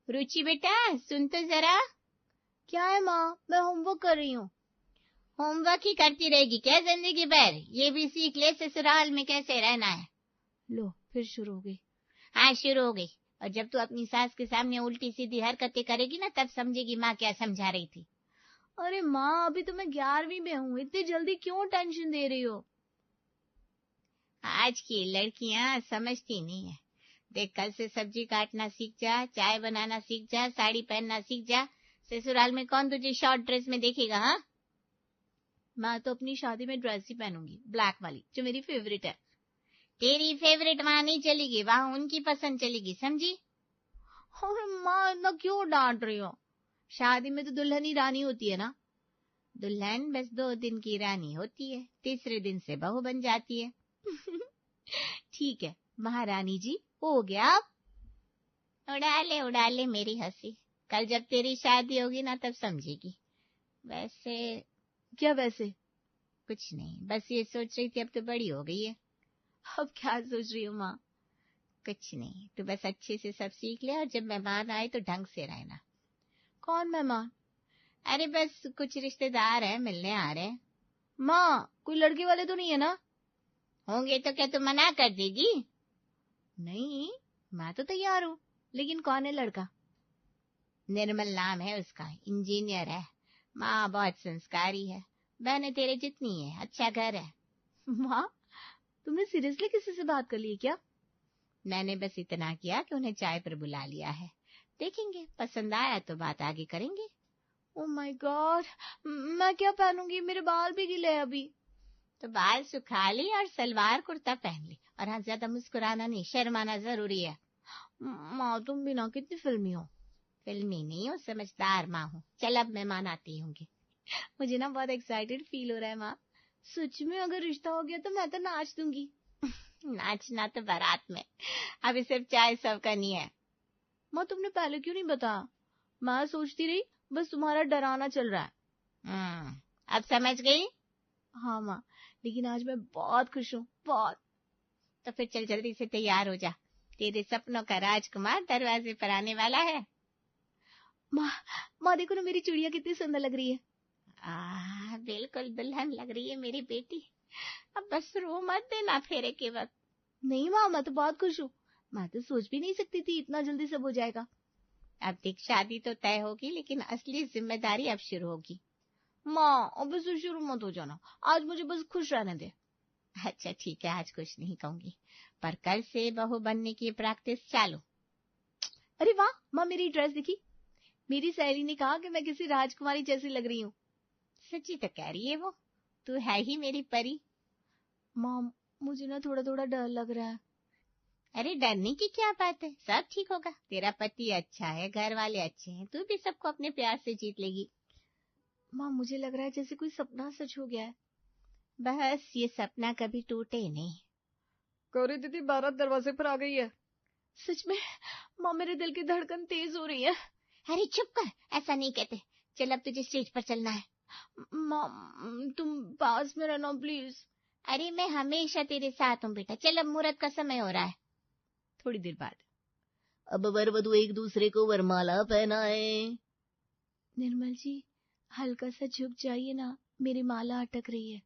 रुचि बेटा सुन तो जरा। क्या है माँ? मैं होमवर्क कर रही हूँ। होमवर्क ही करती रहेगी क्या जिंदगी भर? ये भी सीख ले ससुराल में कैसे रहना है। लो फिर शुरू हो गई। हाँ शुरू हो गई। और जब तू अपनी सास के सामने उल्टी सीधी हरकतें करेगी ना तब समझेगी माँ क्या समझा रही थी। अरे माँ अभी तो मैं 11वीं में हूँ, इतनी जल्दी क्यों टेंशन दे रही हो? आज की लड़कियां समझती नहीं है। देख कल से सब्जी काटना सीख जा, चाय बनाना सीख जा, साड़ी पहनना सीख जा। ससुराल में कौन तुझे शॉर्ट ड्रेस में देखेगा? हाँ मैं तो अपनी शादी में ड्रेस ही पहनूंगी, ब्लैक वाली जो मेरी फेवरेट है। तेरी फेवरेट वहां नहीं चलेगी, वहां उनकी पसंद चलेगी, समझी? अरे माँ इतना क्यों डांट रही हो? शादी में तो दुल्हन ही रानी होती है ना। दुल्हन बस 2 दिन की रानी होती है, तीसरे दिन से बहू बन जाती है। ठीक है महारानी जी, हो गया अब। उड़ा ले मेरी हंसी। कल जब तेरी शादी होगी ना तब समझेगी। वैसे क्या वैसे? कुछ नहीं, बस ये सोच रही थी अब तो बड़ी हो गई है। अब क्या सोच रही हो माँ? कुछ नहीं, तू बस अच्छे से सब सीख ले और जब मेहमान आए तो ढंग से रहना। कौन मेहमान? अरे बस कुछ रिश्तेदार है, मिलने आ रहे हैं। माँ कोई लड़के वाले तो नहीं है ना? होंगे तो क्या तू मना कर देगी? नहीं मैं तो तैयार हूँ, लेकिन कौन है लड़का? निर्मल नाम है उसका, इंजीनियर है। माँ बहुत संस्कारी है, बहने तेरे जितनी है, अच्छा घर है। माँ तुमने सीरियसली किसी से बात कर ली है क्या? मैंने बस इतना किया कि उन्हें चाय पर बुला लिया है। देखेंगे पसंद आया तो बात आगे करेंगे। ओह माय गॉड, मैं क्या पहनूंगी? मेरे बाल भी गिले हैं अभी। तो बाल सुखा ली और सलवार कुर्ता पहन ली। और हाँ ज्यादा मुस्कुराना नहीं, शर्माना जरूरी है। माँ तुम भी ना कितनी फिल्मी हो। फिल्मी नहीं हो, समझदार माँ हूँ। चल अब मेहमान आती होंगे। मुझे ना बहुत एक्साइटेड फील हो रहा है माँ। सच में अगर रिश्ता हो गया तो मैं तो नाच दूंगी। नाचना तो बारात में, अभी सिर्फ चाय सर्व करनी है। माँ तुमने पहले क्यों नहीं बताया? मैं सोचती रही बस तुम्हारा डराना चल रहा है। अब समझ गई? हाँ माँ, लेकिन आज मैं बहुत खुश हूँ, बहुत। तो फिर चल जल्दी से तैयार हो जा, तेरे सपनों का राजकुमार दरवाजे पर आने वाला है। माँ माँ देखो ना मेरी चूड़ियाँ कितनी सुंदर लग रही है। बिल्कुल दुल्हन लग रही है मेरी बेटी। अब बस रो मत देना फेरे के वक्त। नहीं माँ मैं तो बहुत खुश हूँ। मैं तो सोच भी नहीं सकती थी इतना जल्दी सब हो जाएगा। अब देख शादी तो तय होगी लेकिन असली जिम्मेदारी अब शुरू होगी। माँ अब से शुरू मत हो जाना, आज मुझे बस खुश रहने दे। अच्छा ठीक है, आज कुछ नहीं कहूंगी, पर कल से बहू बनने की प्रैक्टिस चालू। अरे वाह माँ मेरी ड्रेस देखी? मेरी सहेली ने कहा कि मैं किसी राजकुमारी जैसी लग रही हूँ। सच्ची तो कह रही है वो, तू है ही मेरी परी। माँ मुझे ना थोड़ा थोड़ा डर लग रहा है। अरे डरने की क्या बात है, सब ठीक होगा। तेरा पति अच्छा है, घर वाले अच्छे हैं, तू भी सबको अपने प्यार से जीत लेगी। माँ मुझे लग रहा है जैसे कोई सपना सच हो गया है। बस ये सपना कभी टूटे नहीं। गौरी दीदी बारात दरवाजे पर आ गई है। सच में? माँ मेरे दिल की धड़कन तेज हो रही है। अरे चुप कर, ऐसा नहीं कहते। चल अब तुझे स्टेज पर चलना है। माँ तुम पास में रहना प्लीज। अरे मैं हमेशा तेरे साथ हूँ बेटा। चल अब मुहूर्त का समय हो रहा है। थोड़ी देर बाद अब वर वधु एक दूसरे को वरमाला पहनाए। निर्मल जी हल्का सा झुक जाइए ना, मेरी माला अटक रही है।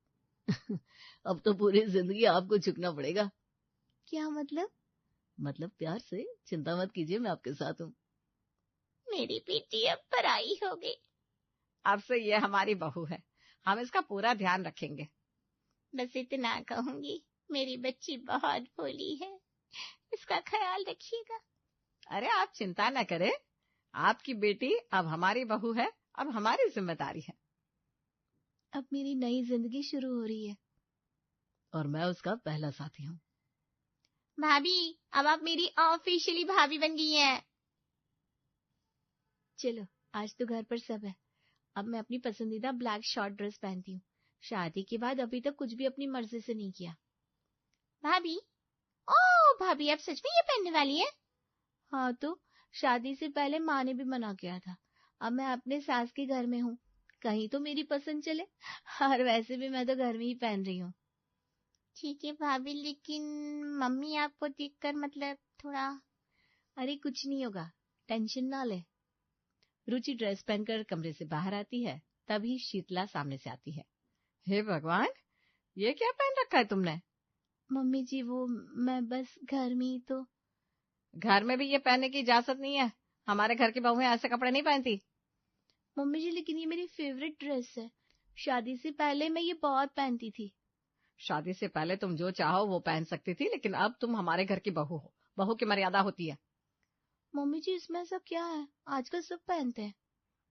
अब तो पूरी जिंदगी आपको झुकना पड़ेगा। क्या मतलब? मतलब प्यार से, चिंता मत कीजिए मैं आपके साथ हूँ। मेरी बेटी अब पराई हो गई। अब से ये हमारी बहू है, हम इसका पूरा ध्यान रखेंगे। बस इतना कहूंगी, मेरी बच्ची बहुत भोली है, इसका ख्याल रखिएगा। अरे आप चिंता न करें, आपकी बेटी अब हमारी बहू है, अब हमारी जिम्मेदारी है। अब मेरी नई जिंदगी शुरू हो रही है और मैं उसका पहला साथी हूँ। भाभी अब आप मेरी ऑफिशियली भाभी बन गई हैं। चलो आज तो घर पर सब है। अब मैं अपनी पसंदीदा ब्लैक शॉर्ट ड्रेस पहनती हूँ। शादी के बाद अभी तक कुछ भी अपनी मर्जी से नहीं किया। भाभी, ओ भाभी आप सच में ये पहनने वाली है? हाँ तो शादी से पहले माँ ने भी मना किया था। अब मैं अपने सास के घर में हूँ, कहीं तो मेरी पसंद चले। और वैसे भी मैं तो घर में ही पहन रही हूँ। ठीक है भाभी, लेकिन मम्मी आपको देखकर मतलब थोड़ा। अरे कुछ नहीं होगा, टेंशन ना ले। रुचि ड्रेस पहनकर कमरे से बाहर आती है, तभी शीतला सामने से आती है। हे भगवान, ये क्या पहन रखा है तुमने? मम्मी जी वो मैं बस घर में ही तो। घर में भी ये पहनने की इजाजत नहीं है। हमारे घर की बहुएं ऐसे कपड़े नहीं पहनती। मम्मी जी लेकिन ये मेरी फेवरेट ड्रेस है, शादी से पहले मैं ये बहुत पहनती थी। शादी से पहले तुम जो चाहो वो पहन सकती थी, लेकिन अब तुम हमारे घर की बहू हो, बहू की मर्यादा होती है। मम्मी जी इसमें सब क्या है, आजकल सब पहनते हैं।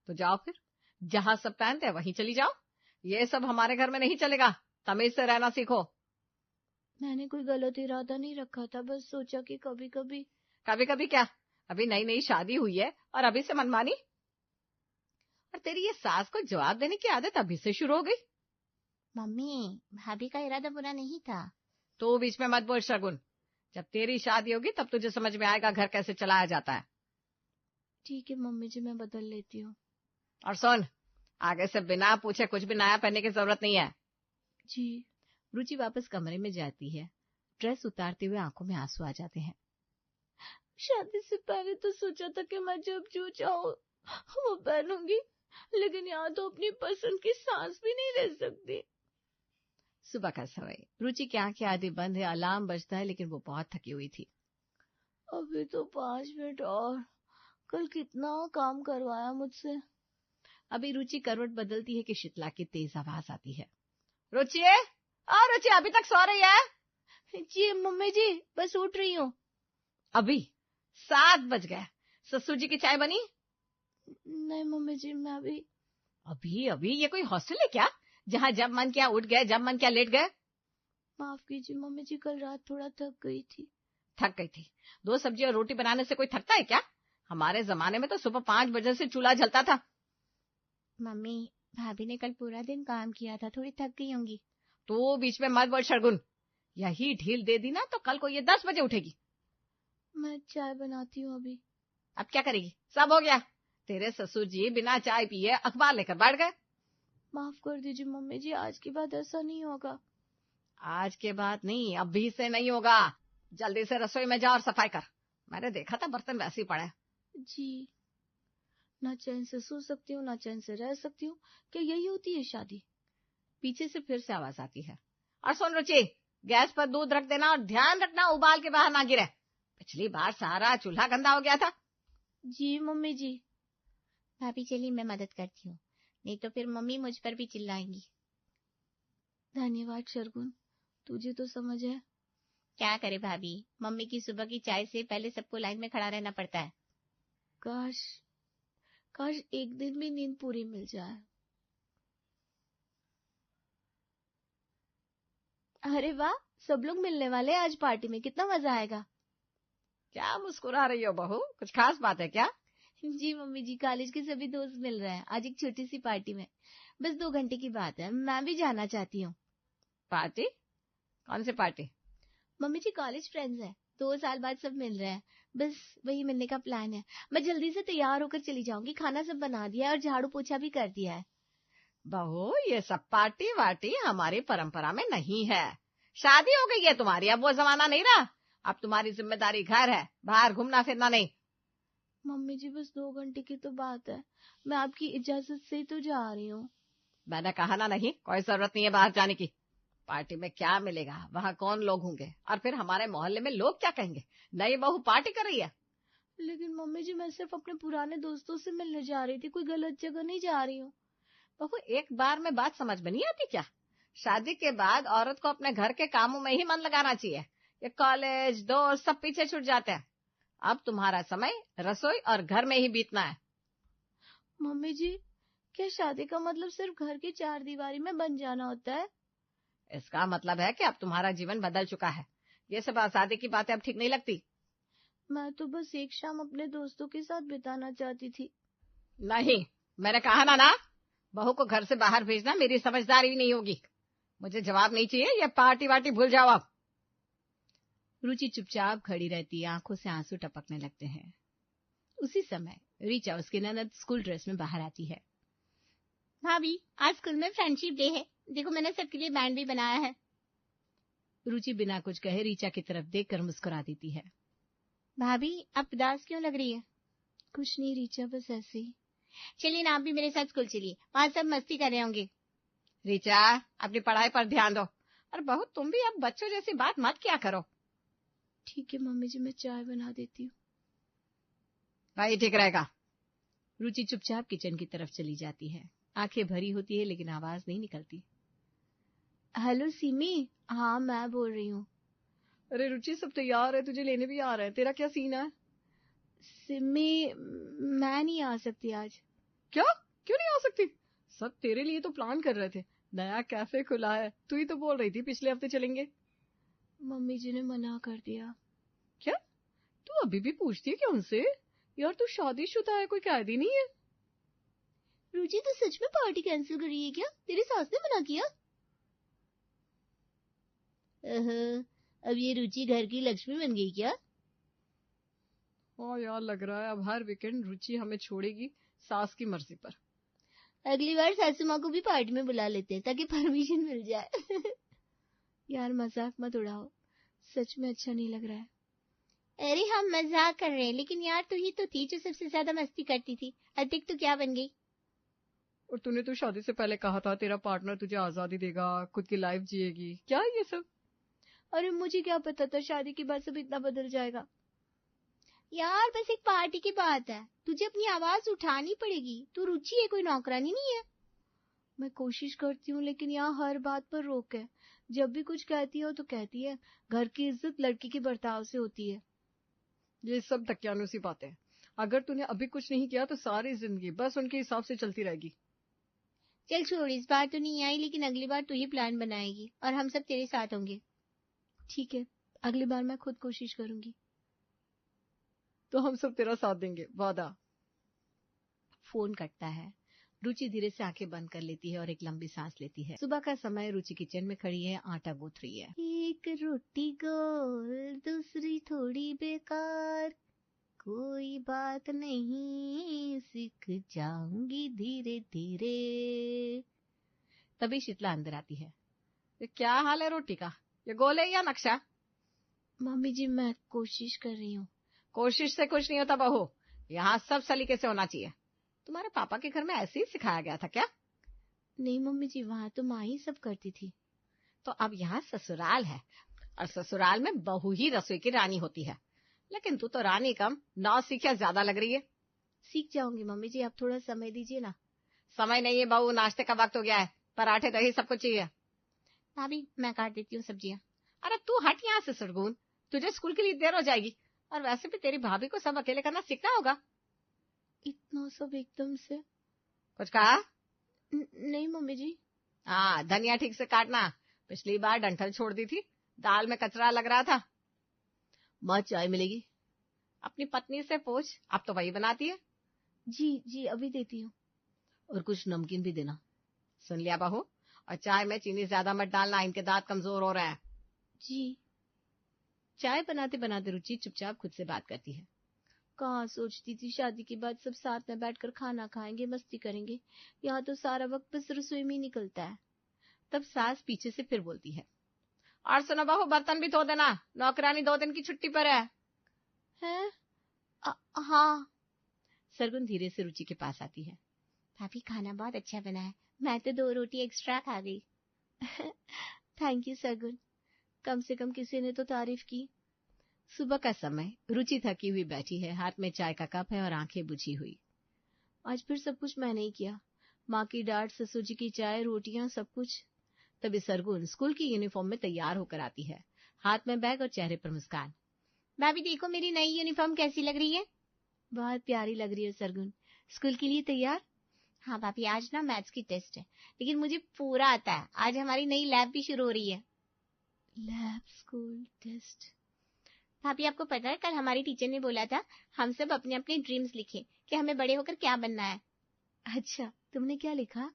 तो जाओ फिर, जहां सब पहनते हैं वहीं चली जाओ। ये सब हमारे घर में नहीं चलेगा, तमीज से रहना सीखो। मैंने कोई गलत इरादा नहीं रखा था, बस सोचा कि कभी कभी। कभी कभी क्या, अभी नई नई शादी हुई है और अभी से मनमानी। और तेरी ये सास को जवाब देने की आदत अभी से शुरू हो गई। मम्मी, भाभी का इरादा बुरा नहीं था। तो बीच में मत बोल शगुन, जब तेरी शादी होगी तब तुझे समझ में आएगा घर कैसे चलाया जाता है। ठीक है मम्मी जी, मैं बदल लेती हूँ। और सुन, आगे से बिना पूछे कुछ भी नया पहनने की जरूरत नहीं है। जी। रुचि वापस कमरे में जाती है, ड्रेस उतारते हुए आंखों में आंसू आ जाते हैं। शादी से पहले तो सोचा था कि मैं जब जो चाहूँ वो पहनूंगी, लेकिन यहाँ तो अपनी पसंद की सांस भी नहीं ले सकती। सुबह का समय, रुचि की आंखें आधी बंद है, अलार्म बजता है, लेकिन वो बहुत थकी हुई थी। अभी तो 5 मिनट और, कल कितना काम करवाया मुझसे। अभी रुचि करवट बदलती है कि शीतला की तेज आवाज आती है। रुचि, रुचि अभी तक सो रही है? जी मम्मी जी, बस उठ रही हूँ। अभी 7 बज गए, ससुर जी की चाय बनी? नहीं मम्मी जी, मैं अभी अभी ये कोई हॉस्टल है क्या, जहाँ जब मन किया उठ गए, जब मन किया लेट गए? माफ कीजिए मम्मी जी, कल रात थोड़ा थक गई थी। थक गई थी? 2 सब्जी और रोटी बनाने से कोई थकता है क्या? हमारे जमाने में तो सुबह 5 बजे से चूल्हा जलता था। मम्मी, भाभी ने कल पूरा दिन काम किया था, थोड़ी थक गई होंगी। तो बीच में मत बोल शर्गुन, यही ढील दे दी ना तो कल को ये 10 बजे उठेगी। मैं चाय बनाती हूँ अभी। अब क्या करेगी? सब हो गया, तेरे ससुर जी बिना चाय पिए अखबार लेकर बैठ गए। माफ कर दीजिए मम्मी जी, आज के बाद ऐसा नहीं होगा। आज के बाद नहीं, अभी से नहीं होगा। जल्दी से रसोई में जा और सफाई कर। मैंने देखा था बर्तन वैसे ही पड़े। जी। ना चैन से सो सकती हूँ, ना चैन से रह सकती हूँ, क्या यही होती है शादी? पीछे से फिर से आवाज आती है। और सुन रुचि, गैस पर दूध रख देना और ध्यान रखना उबाल के बाहर ना गिरे। पिछली बार सारा चूल्हा गंदा हो गया था। जी मम्मी जी। भाभी चलिए मैं मदद करती हूँ, नहीं तो फिर मम्मी मुझ पर भी चिल्लाएंगी। धन्यवाद शर्गुन, तुझे तो समझ है। क्या करे भाभी, मम्मी की सुबह की चाय से पहले सबको लाइन में खड़ा रहना पड़ता है। काश काश एक दिन भी नींद पूरी मिल जाए। अरे वाह, सब लोग मिलने वाले हैं आज पार्टी में, कितना मजा आएगा। क्या मुस्कुरा रही हो बहू, कुछ खास बात है क्या? जी मम्मी जी, कॉलेज के सभी दोस्त मिल रहे हैं आज एक छोटी सी पार्टी में। बस 2 घंटे की बात है, मैं भी जाना चाहती हूँ। पार्टी? कौन सी पार्टी? मम्मी जी कॉलेज फ्रेंड्स हैं, 2 साल बाद सब मिल रहे हैं, बस वही मिलने का प्लान है। मैं जल्दी से तैयार होकर चली जाऊंगी, खाना सब बना दिया है और झाड़ू पोछा भी कर दिया है। बहू ये सब पार्टी वार्टी हमारी परंपरा में नहीं है। शादी हो गई है तुम्हारी, अब वो जमाना नहीं रहा। अब तुम्हारी जिम्मेदारी घर है, बाहर घूमना फिरना नहीं। मम्मी जी बस 2 घंटे की तो बात है, मैं आपकी इजाजत से ही तो जा रही हूँ। मैंने कहा ना नहीं, कोई जरूरत नहीं है बाहर जाने की। पार्टी में क्या मिलेगा, वहाँ कौन लोग होंगे, और फिर हमारे मोहल्ले में लोग क्या कहेंगे, नई बहू पार्टी कर रही है। लेकिन मम्मी जी मैं सिर्फ अपने पुराने दोस्तों से मिलने जा रही थी, कोई गलत जगह नहीं जा रही हूँ। बहू एक बार में बात समझ में नहीं आती क्या? शादी के बाद औरत को अपने घर के कामों में ही मन लगाना चाहिए। ये कॉलेज दोस्त सब पीछे छूट जाते हैं। अब तुम्हारा समय रसोई और घर में ही बीतना है। मम्मी जी, क्या शादी का मतलब सिर्फ घर की 4 दीवारी में बन जाना होता है? इसका मतलब है कि अब तुम्हारा जीवन बदल चुका है। ये सब आजादी की बातें अब ठीक नहीं लगती। मैं तो बस एक शाम अपने दोस्तों के साथ बिताना चाहती थी। नहीं, मैंने कहा ना, बहू को घर से बाहर भेजना मेरी समझदारी नहीं होगी। मुझे जवाब नहीं चाहिए, ये पार्टी वार्टी भूल जाओ अब। रुचि चुपचाप खड़ी रहती है, आंखों से आंसू टपकने लगते हैं। उसी समय रीचा उसकी ननद स्कूल ड्रेस में बाहर आती है। भाभी आज स्कूल में फ्रेंडशिप डे है, देखो मैंने सबके लिए बैंड भी बनाया है। रुचि बिना कुछ कहे रीचा की तरफ देखकर मुस्कुरा देती है। भाभी आप उदास क्यों लग रही है? कुछ नहीं रीचा, बस ऐसे ही। चलिए ना, आप भी मेरे साथ स्कूल चलिए, वहाँ सब मस्ती कर रहे होंगे। रीचा, अपनी पढ़ाई पर ध्यान दो। और बहू, तुम भी अब बच्चों जैसी बात मत किया करो। ठीक है मम्मी जी, मैं चाय बना देती हूँ। भाई ठीक रहेगा। रुचि चुपचाप किचन की तरफ चली जाती है। आंखें भरी होती है लेकिन आवाज नहीं निकलती। हेलो सिमी, हाँ मैं बोल रही हूँ। अरे रुचि, सब तैयार है, तुझे लेने भी आ रहे हैं। तेरा क्या सीन है? सिमी, मैं नहीं आ सकती आज। क्या? क्यों नहीं आ सकती? सब तेरे लिए तो प्लान कर रहे थे। नया कैफे खुला है, तू ही तो बोल रही थी पिछले हफ्ते चलेंगे। मम्मी जी ने मना कर दिया। क्या? तू अभी भी पूछती है क्या उनसे? यार तू शादीशुदा है, कोई कैदी नहीं है। रुचि, तू सच में पार्टी कैंसिल कर रही है क्या? तेरी सास ने मना किया? अब ये रुचि घर की लक्ष्मी बन गई क्या? हाँ यार, लग रहा है अब हर वीकेंड रुचि हमें छोड़ेगी सास की मर्जी पर। अगली बार सासू माँ को भी पार्टी में बुला लेते हैं ताकि परमिशन मिल जाए। यार मजाक मत उड़ाओ, सच में अच्छा नहीं लग रहा है। अरे हम मजाक कर रहे हैं, लेकिन यार तू ही तो थी जो सबसे ज्यादा मस्ती करती थी। अधिक तो क्या बन गई? और तूने तो शादी से पहले कहा था तेरा पार्टनर तुझे आजादी देगा, खुद की लाइफ जिएगी। क्या है ये सब? अरे मुझे क्या पता था शादी के बाद सब इतना बदल जाएगा। यार बस एक पार्टी की बात है, तुझे अपनी आवाज उठानी पड़ेगी। तू रुचि है, कोई नौकरानी नहीं है। मैं कोशिश करती हूँ लेकिन यहाँ हर बात पर रोक है। जब भी कुछ कहती हो तो कहती है घर की इज्जत लड़की के बर्ताव से होती है। ये सब धक्यानुसी बातें। अगर तूने अभी कुछ नहीं किया तो सारी जिंदगी बस उनके हिसाब से चलती रहेगी। चल छोड़, इस बार तो नहीं आई, लेकिन अगली बार तू ही प्लान बनाएगी और हम सब तेरे साथ होंगे। ठीक है, अगली बार मैं खुद कोशिश करूंगी। तो हम सब तेरा साथ देंगे, वादा। फोन कटता है। रुचि धीरे से आंखें बंद कर लेती है और एक लंबी सांस लेती है। सुबह का समय, रुचि किचन में खड़ी है, आटा गूंथ रही है। एक रोटी गोल, दूसरी थोड़ी बेकार, कोई बात नहीं, सीख जाऊंगी धीरे धीरे। तभी शीतला अंदर आती है। ये क्या हाल है रोटी का? ये गोल है या नक्शा? मम्मी जी, मैं कोशिश कर रही हूँ। कोशिश से कुछ नहीं होता बहू, यहाँ सब सलीके से होना चाहिए। तुम्हारे पापा के घर में ऐसे ही सिखाया गया था क्या? नहीं मम्मी जी, वहाँ तो माँ ही सब करती थी। तो अब यहाँ ससुराल है और ससुराल में बहू ही रसोई की रानी होती है। लेकिन तू तो रानी कम नौसिखिया ज्यादा लग रही है। सीख जाऊंगी मम्मी जी, आप थोड़ा समय दीजिए ना। समय नहीं है बहू, नाश्ते का वक्त हो गया है। पराठे दही सब कुछ चाहिए। भाभी मैं काट देती हूँ सब्जियां। अरे तू हट यहाँ से सरगुन, तुझे स्कूल के लिए देर हो जाएगी। और वैसे भी तेरी भाभी को सब अकेले करना सीखना होगा। इतना सब एकदम से? कुछ कहा? नहीं मम्मी जी। हाँ, धनिया ठीक से काटना। पिछली बार डंठल छोड़ दी थी, दाल में कचरा लग रहा था। माँ चाय मिलेगी? अपनी पत्नी से पूछ, अब तो वही बनाती है। जी जी, अभी देती हूँ। और कुछ नमकीन भी देना। सुन लिया बहू, और चाय में चीनी ज्यादा मत डालना, इनके दांत कमजोर हो रहे हैं। जी। चाय बनाते बनाते रुचि चुपचाप खुद से बात करती है। कहाँ सोचती थी शादी के बाद सब साथ में बैठकर खाना खाएंगे, मस्ती करेंगे। यहाँ तो सारा वक्त बस रसोई में ही निकलता है। तब सास पीछे से फिर बोलती है, और सुनो बहू, बर्तन भी धो देना, नौकरानी 2 दिन की छुट्टी पर है। हैं? हाँ। सरगुन धीरे से रुचि के पास आती है। भाभी खाना बहुत अच्छा बना है, मैं तो 2 रोटी एक्स्ट्रा खा गई। थैंक यू सरगुन, कम से कम किसी ने तो तारीफ की। सुबह का समय, रुचि थकी हुई बैठी है, हाथ में चाय का कप है और आंखें बुझी हुई। आज फिर सब कुछ मैंने ही किया। माँ की डांट, ससुर जी की चाय, रोटियां, सब कुछ। तभी सरगुन स्कूल की यूनिफॉर्म में तैयार होकर आती है, हाथ में बैग और चेहरे पर मुस्कान। भाभी देखो मेरी नई यूनिफॉर्म कैसी लग रही है। बहुत प्यारी लग रही है सरगुन। स्कूल के लिए तैयार? हाँ भाभी, आज ना मैथ्स की टेस्ट है, लेकिन मुझे पूरा आता है। आज हमारी नई लैब भी शुरू हो रही है। Lab, school, test. भाभी आपको पता है, कल हमारी टीचर ने बोला था हम सब अपने अपने ड्रीम्स लिखें कि हमें बड़े होकर क्या बनना है। अच्छा, तुमने क्या लिखा?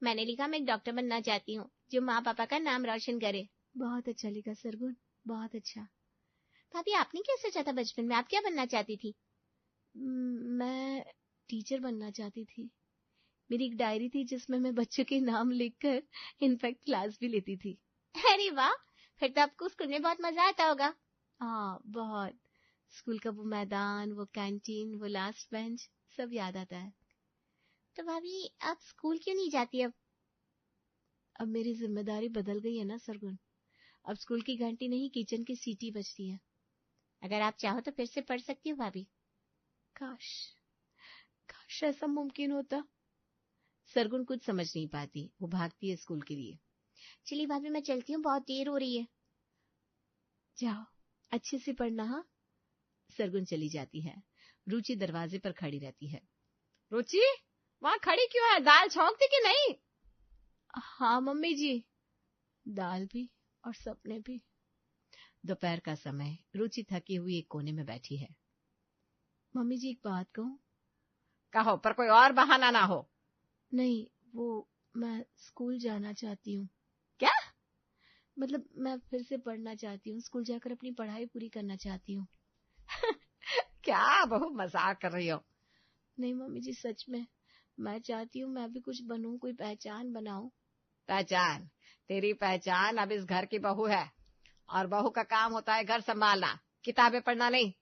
मैंने लिखा मैं एक डॉक्टर बनना चाहती हूँ जो माँ पापा का नाम रोशन करे। बहुत अच्छा लिखा सरगुन, बहुत अच्छा। भाभी आपने क्या सोचा था बचपन में, आप क्या बनना चाहती थी? मैं टीचर बनना चाहती थी। मेरी एक डायरी थी जिसमें मैं बच्चों के नाम लिखकर इनफैक्ट क्लास भी लेती थी। अरे वाह, फिर तो आपको स्कूल में बहुत मजा आता होगा। हाँ बहुत। स्कूल का वो मैदान, वो कैंटीन, वो लास्ट बेंच, सब याद आता है। तो भाभी आप स्कूल क्यों नहीं जाती अब मेरी जिम्मेदारी बदल गई है ना सरगुन। अब स्कूल की घंटी नहीं, किचन की सीटी बजती है। अगर आप चाहो तो फिर से पढ़ सकती हो भाभी। काश काश ऐसा मुमकिन होता। सरगुन कुछ समझ नहीं पाती, वो भागती है स्कूल के लिए। चलिए भाभी मैं चलती हूँ, बहुत देर हो रही है। जाओ, अच्छे से पढ़ना। हाँ। सरगुन चली जाती है। रुचि दरवाजे पर खड़ी रहती है। रुचि, वहाँ खड़ी क्यों है? दाल छौंकती कि नहीं? हाँ मम्मी जी, दाल भी और सपने भी। दोपहर का समय, रुचि थकी हुई एक कोने में बैठी है। मम्मी जी एक बात कहूं? कहो, पर कोई और बहाना ना हो। नहीं, वो मैं स्कूल जाना चाहती हूँ। क्या? मतलब मैं फिर से पढ़ना चाहती हूँ, स्कूल जाकर अपनी पढ़ाई पूरी करना चाहती हूँ। क्या बहू मजाक कर रही हो? नहीं मम्मी जी, सच में मैं चाहती हूँ मैं भी कुछ बनूं, कोई पहचान बनाऊं। पहचान? तेरी पहचान अब इस घर की बहू है, और बहू का काम होता है घर संभालना, किताबें पढ़ना नहीं।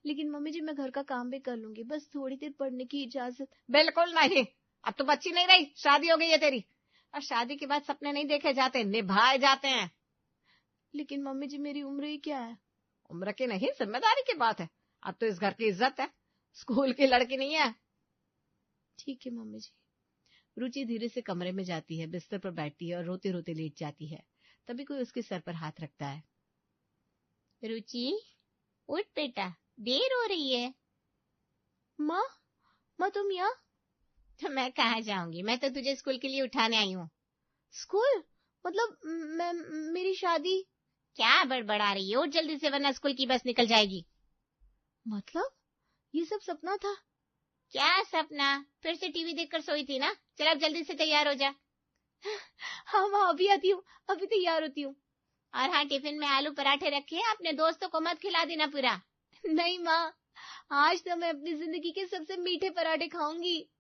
लेकिन मम्मी जी मैं घर का काम भी कर लूंगी, बस थोड़ी देर पढ़ने की इजाजत। बिल्कुल नहीं। अब तो बच्ची नहीं रही, शादी हो गई है तेरी, और शादी के बाद सपने नहीं देखे जाते, निभाए जाते हैं। लेकिन मम्मी जी मेरी उम्र ही क्या है? उम्र की नहीं, जिम्मेदारी की बात है। अब तो इस घर की इज्जत है, स्कूल की लड़की नहीं है। ठीक है मम्मी जी। रुचि धीरे से कमरे में जाती है, बिस्तर पर बैठती है और रोते रोते लेट जाती है। तभी कोई उसके सर पर हाथ रखता है। रुचि उठ बेटा, देर हो रही है। माँ तुम यहाँ? तो मैं कहाँ जाऊंगी, मैं तो तुझे स्कूल के लिए उठाने आई हूँ। स्कूल? मतलब मैं, मेरी शादी? क्या बड़बड़ा रही है, उठ जल्दी से वरना स्कूल की बस निकल जाएगी। मतलब ये सब सपना था? क्या सपना? फिर से टीवी देखकर सोई थी ना। चल अब जल्दी से तैयार हो जा। हाँ माँ, अभी आती हूँ, अभी तैयार होती हूँ। और हाँ, टिफिन में आलू पराठे रखे हैं, अपने दोस्तों को मत खिला देना पूरा। नहीं माँ, आज तो मैं अपनी जिंदगी के सबसे मीठे पराठे खाऊंगी।